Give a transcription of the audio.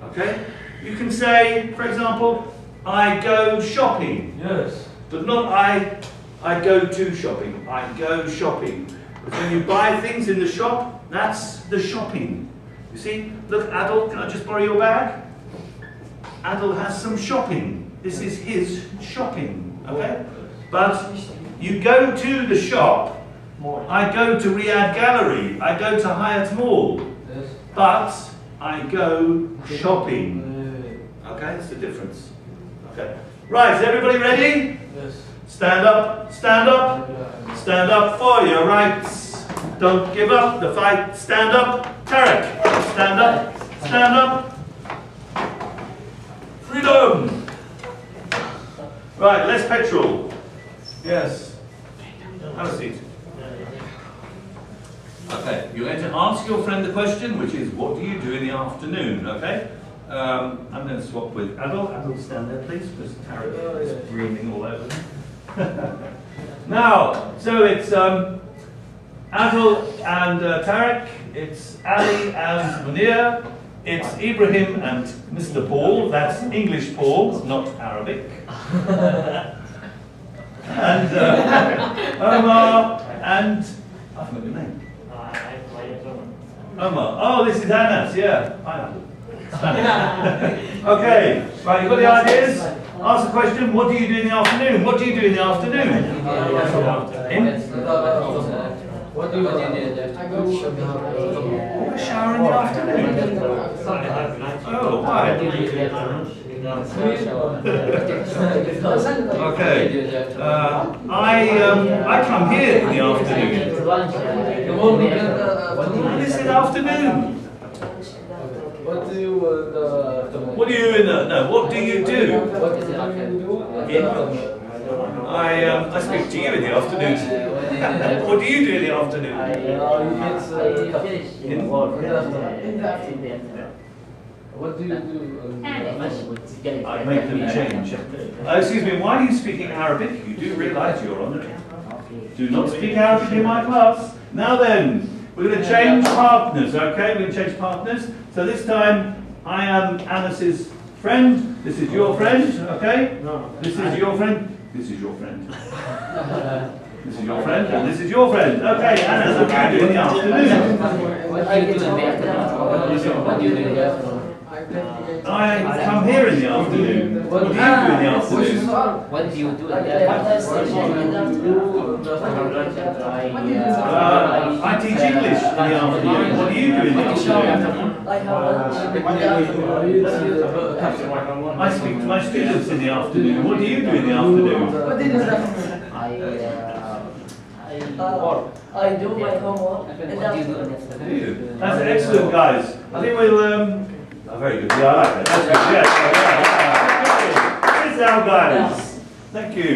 Okay? You can say, for example, I go shopping. Yes. But not I go to shopping. I go shopping. Because when you buy things in the shop, that's the shopping. You see? Look, Adol, can I just borrow your bag? Adol has some shopping. This is his shopping. Okay? But you go to the shop. I go to Riyadh Gallery. I go to Hyatt Mall. Yes. But I go shopping. Okay, that's the difference. Okay. Right, is everybody ready? Yes. Stand up, stand up, stand up for your rights. Don't give up the fight. Stand up, Tarek. Stand up, stand up. Freedom. Right, less petrol. Yes. Have a seat. Okay, you're going to ask your friend the question, which is, what do you do in the afternoon? Okay? I'm going to swap with Adol. Adol, stand there, please, because Tarek is breathing all over me. Now, so it's Adol and Tarek, it's Ali and Munir, it's Ibrahim and Mr. Paul, that's English Paul, not Arabic. And Omar and, I forgot your name. Omar. Oh, this is Anas, yeah. Pineapple. Okay, right, you've got the ideas? Ask the question, what do you do in the afternoon? What do you do in the afternoon? What do you do? I go shopping. A shower in the afternoon? Oh, why? Okay. I come here in the afternoon. This is afternoon. What do you What do you in the, no, what do you do? I speak to you in the afternoon. What do you do in the afternoon? What do you do? I make them change. Excuse me, why are you speaking Arabic? You do realise you're on it. Do not speak Arabic in my class. Now then, we're going to change partners, okay? We're going to change partners. So this time, I am Anas's friend. This is your friend, okay? This is your friend. This is your friend. This is your friend, and this is your friend. Okay, Anas, what do you do in the afternoon? I come here in the afternoon. What do you do in the afternoon? What do you do in the I teach English in the afternoon. What do you do in the afternoon? I speak to my students in the afternoon. What do you do in the afternoon? I do my homework. What do you do in the afternoon? That's excellent, guys. I think we'll. Oh, very good. Yeah, I like that. That's good. Yes. Sit down, guys. Thank you.